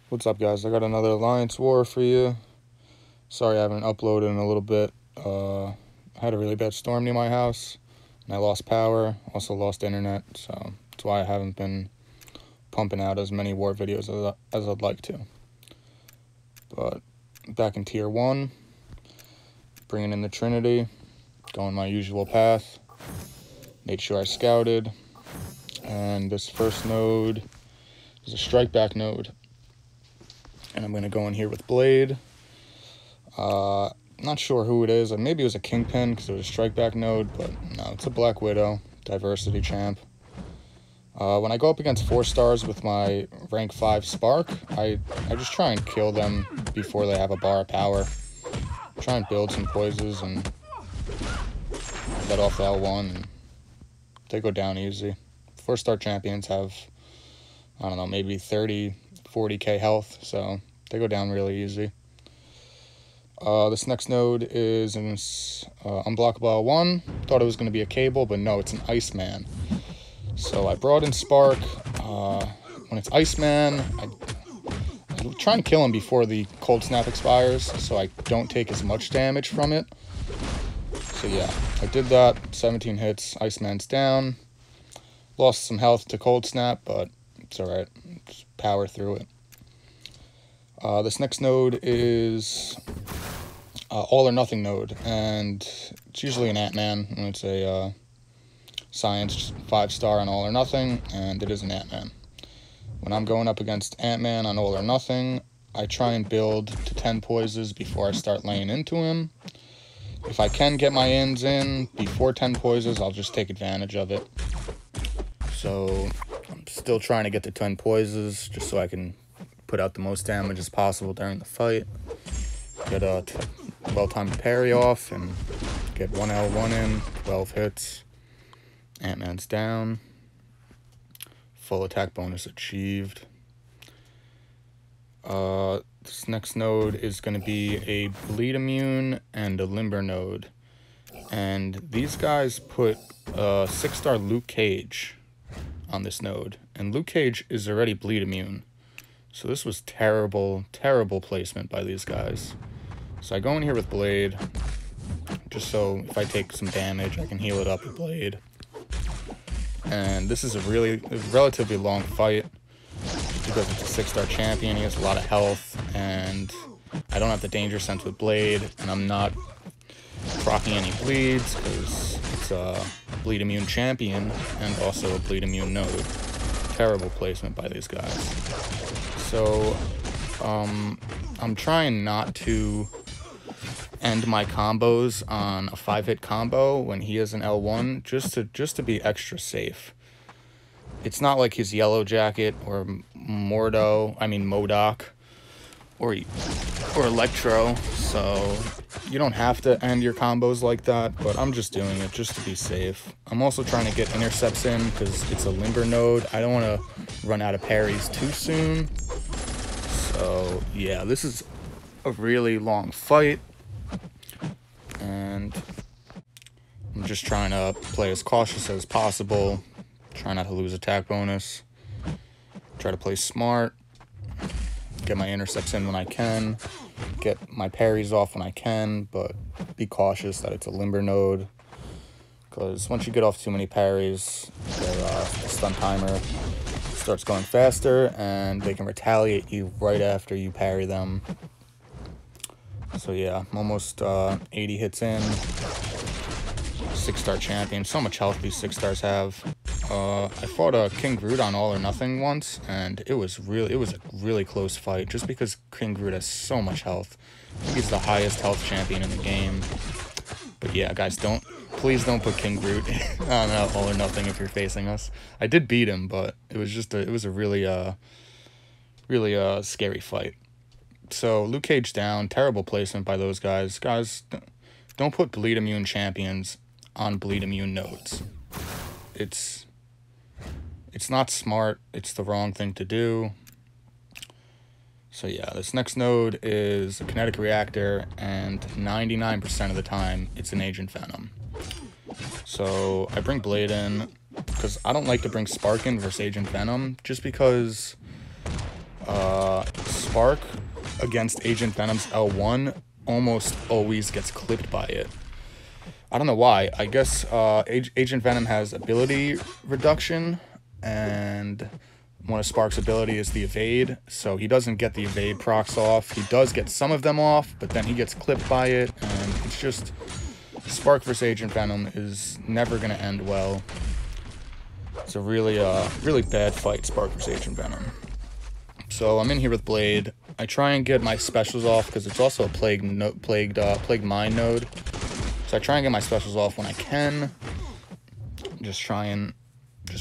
What's up, guys? I got another Alliance War for you. Sorry I haven't uploaded in a little bit. I had a really bad storm near my house, and I lost power, also lost internet, so that's why I haven't been pumping out as many war videos as I'd like to. But back in Tier 1, bringing in the Trinity, going my usual path. Made sure I scouted, and this first node is a strike back node. And I'm going to go in here with Blade. Not sure who it is. Maybe it was a Kingpin because it was a strike back node, but no, it's a Black Widow, diversity champ. When I go up against 4 stars with my rank 5 Spark, I just try and kill them before they have a bar of power. Try and build some poises and let off the L1, and they go down easy. 4-star champions have, I don't know, maybe 30, 40k health, so they go down really easy. This next node is an unblockable L1. Thought it was going to be a cable, but no, it's an Iceman. So I brought in Spark. When it's Iceman, I try and kill him before the cold snap expires, so I don't take as much damage from it. So yeah, I did that. 17 hits, Iceman's down. Lost some health to cold snap, but it's alright. Just power through it. This next node is all or nothing node, and it's usually an Ant-Man, and it's a science 5-star on all or nothing, and it is an Ant-Man. When I'm going up against Ant-Man on all or nothing, I try and build to 10 poises before I start laying into him. If I can get my ins in before 10 poises, I'll just take advantage of it. So I'm still trying to get to 10 poises just so I can put out the most damage as possible during the fight. Get a well-timed parry off and get 1 L1 in, 12 hits. Ant-Man's down. Full attack bonus achieved. This next node is going to be a bleed immune and a limber node. And these guys put 6-star Luke Cage on this node. And Luke Cage is already bleed immune. So this was terrible, terrible placement by these guys. So I go in here with Blade, just so if I take some damage, I can heal it up with Blade. And this is a relatively long fight, because it's a 6-star champion, he has a lot of health, and I don't have the danger sense with Blade, and I'm not proccing any bleeds, because it's a bleed immune champion, and also a bleed immune node. Terrible placement by these guys. So, I'm trying not to end my combos on a 5-hit combo when he has an L1, just to be extra safe. It's not like his Yellow Jacket or Modok or Electro, so you don't have to end your combos like that, but I'm just doing it just to be safe. I'm also trying to get intercepts in because it's a limber node. I don't want to run out of parries too soon. So yeah, this is a really long fight, and I'm just trying to play as cautious as possible, try not to lose attack bonus, try to play smart, get my intercepts in when I can, get my parries off when I can, but be cautious that it's a limber node, because once you get off too many parries, the stun timer starts going faster, and they can retaliate you right after you parry them. So yeah, I'm almost 80 hits in. 6-star champion. So much health these 6-stars have. I fought a King Groot on all or nothing once, and it was a really close fight, just because King Groot has so much health. I think he's the highest health champion in the game. But yeah, guys, please don't put King Groot on all or nothing if you're facing us. I did beat him, but it was a really scary fight. So Luke Cage down, terrible placement by those guys. Guys, don't put bleed immune champions on bleed immune nodes. It's not smart. It's the wrong thing to do. So yeah, this next node is a kinetic reactor, and 99% of the time it's an Agent Venom. So I bring Blade in because I don't like to bring Spark in versus Agent Venom, just because Spark against Agent Venom's L1 almost always gets clipped by it. I don't know why. I guess Agent Venom has ability reduction, and one of Spark's ability is the evade, so he doesn't get the evade procs off. He does get some of them off, but then he gets clipped by it, and it's just... Spark vs. Agent Venom is never going to end well. It's a really bad fight, Spark vs. Agent Venom. So I'm in here with Blade. I try and get my specials off because it's also a plague mine node. So I try and get my specials off when I can. Just try and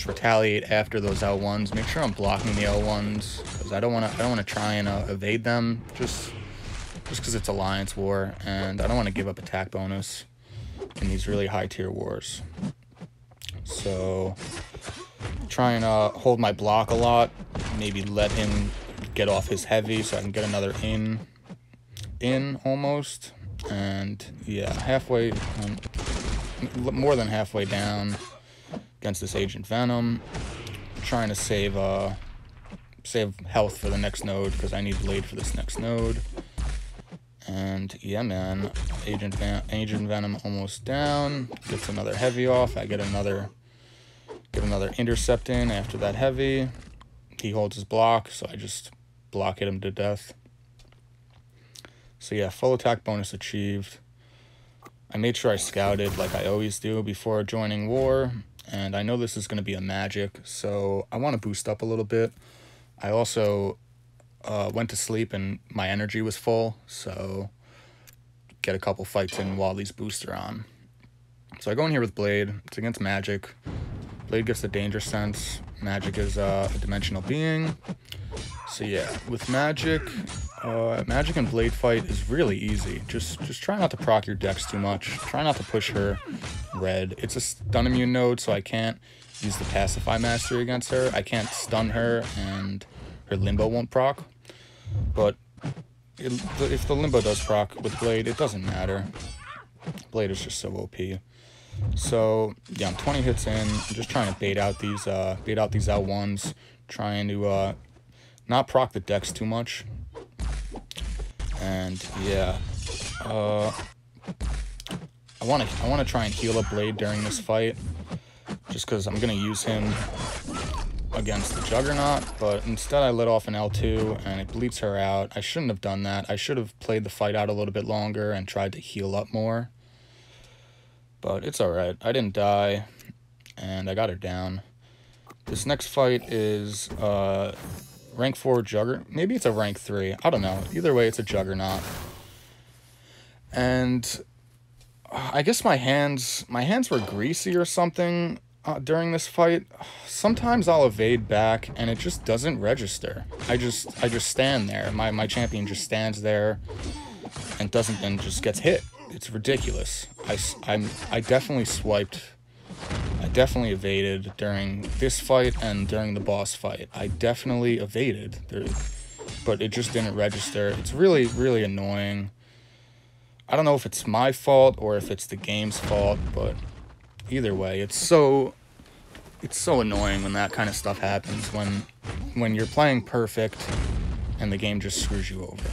retaliate after those L1s. Make sure I'm blocking the L1s because I don't want to try and evade them just because it's Alliance War, and I don't want to give up attack bonus in these really high tier wars. So try and hold my block a lot, maybe let him get off his heavy so I can get another in almost. And yeah, halfway, more than halfway down against this Agent Venom, trying to save health for the next node because I need Blade for this next node. And yeah, man, Agent Venom almost down. Gets another heavy off. I get another intercept in after that heavy. He holds his block, so I just block hit him to death. So yeah, full attack bonus achieved. I made sure I scouted like I always do before joining war, and I know this is going to be a Magik, so I want to boost up a little bit. I also went to sleep and my energy was full, so get a couple fights in while these boosts are on. So I go in here with Blade. It's against Magik. Blade gets the danger sense. Magik is a dimensional being. So yeah, with Magik, Magik and Blade fight is really easy. Just try not to proc your dex too much. Try not to push her red. It's a stun immune node, so I can't use the Pacify Mastery against her. I can't stun her, and her Limbo won't proc. But if the Limbo does proc with Blade, it doesn't matter. Blade is just so OP. So yeah, I'm 20 hits in. I'm just trying to bait out these L1s, trying to not proc the dex too much. And yeah, I want to try and heal up Blade during this fight, just because I'm gonna use him against the Juggernaut, but instead I let off an L2 and it bleeds her out. I shouldn't have done that. I should have played the fight out a little bit longer and tried to heal up more. But it's alright. I didn't die, and I got her down. This next fight is rank 4 Juggernaut. Maybe it's a rank 3. I don't know. Either way, it's a Juggernaut. And I guess my hands were greasy or something. During this fight, sometimes I'll evade back and it just doesn't register. I just stand there. My champion just stands there and just gets hit. It's ridiculous. I definitely swiped. I definitely evaded during this fight and during the boss fight. I definitely evaded, but it just didn't register. It's really, really annoying. I don't know if it's my fault or if it's the game's fault, but either way, it's so annoying when that kind of stuff happens, when you're playing perfect and the game just screws you over.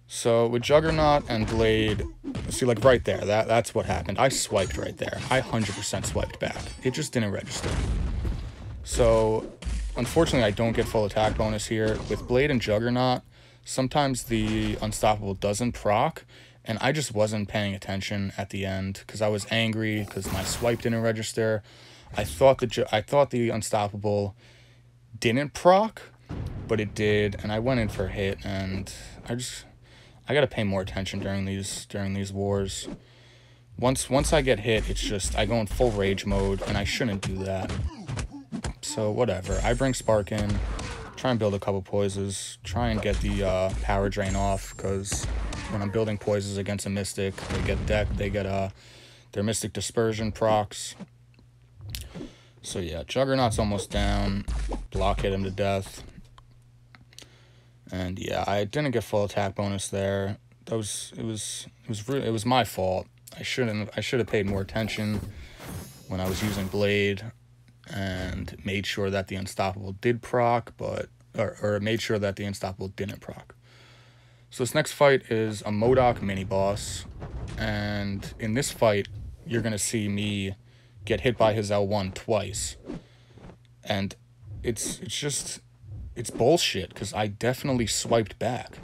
So with Juggernaut and Blade, see, like right there, that's what happened. I swiped right there. I 100% swiped back. It just didn't register. So unfortunately, I don't get full attack bonus here. With Blade and Juggernaut, sometimes the Unstoppable doesn't proc, and I just wasn't paying attention at the end because I was angry because my swipe didn't register. I thought the Unstoppable didn't proc, but it did, and I went in for a hit, and I gotta pay more attention during these wars. Once I get hit, it's just I go in full rage mode, and I shouldn't do that. So whatever. I bring Spark in, try and build a couple poises, try and get the power drain off, because when I'm building poises against a Mystic, they get their Mystic Dispersion procs. So yeah, Juggernaut's almost down. Block hit him to death. And yeah, I didn't get full attack bonus there. It was my fault. I should have paid more attention when I was using Blade and made sure that the Unstoppable did proc, but or made sure that the Unstoppable didn't proc. So this next fight is a Modok mini boss, and in this fight, you're gonna see me get hit by his L1 twice, and it's bullshit because I definitely swiped back.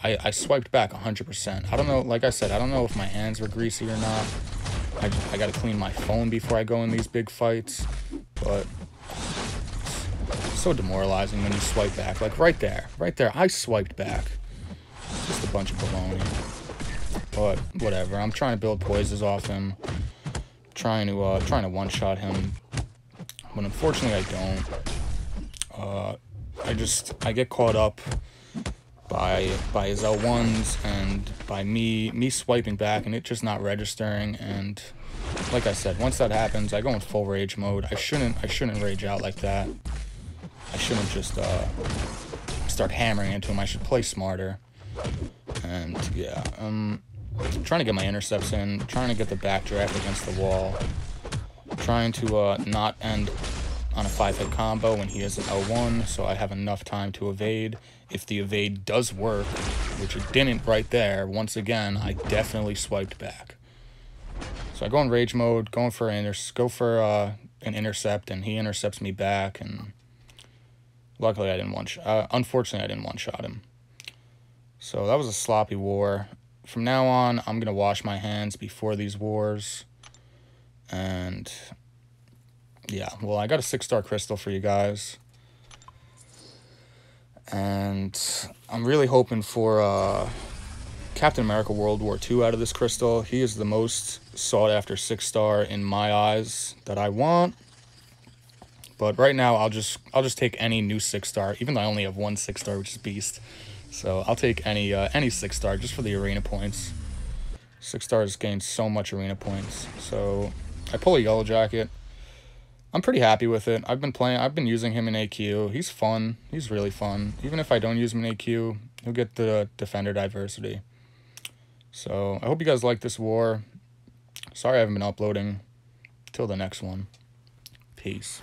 I swiped back 100%. I don't know, like I said, I don't know if my hands were greasy or not. I gotta clean my phone before I go in these big fights, but it's so demoralizing when you swipe back. Like right there, I swiped back. Just a bunch of baloney. But whatever, I'm trying to build poises off him. Trying to one-shot him. But unfortunately I don't. I get caught up by his L1s and by me swiping back and it just not registering, and like I said, once that happens I go in full rage mode. I shouldn't rage out like that. I shouldn't just start hammering into him. I should play smarter. And yeah, trying to get my intercepts in, trying to get the backdraft against the wall, trying to not end on a 5-hit combo when he has an L1, so I have enough time to evade. If the evade does work, which it didn't right there, once again, I definitely swiped back. So I go in rage mode, going for an intercept, and he intercepts me back, and luckily I didn't unfortunately I didn't one-shot him. So that was a sloppy war. From now on, I'm gonna wash my hands before these wars, and yeah, well, I got a 6-star crystal for you guys. And I'm really hoping for Captain America World War II out of this crystal. He is the most sought-after 6-star in my eyes that I want. But right now, I'll just take any new 6-star, even though I only have one 6-star, which is Beast. So I'll take any 6-star just for the arena points. 6 stars gain so much arena points. So I pull a Yellow Jacket. I'm pretty happy with it. I've been using him in AQ. He's fun. He's really fun. Even if I don't use him in AQ, he'll get the defender diversity. So I hope you guys like this war. Sorry I haven't been uploading. Till the next one. Peace.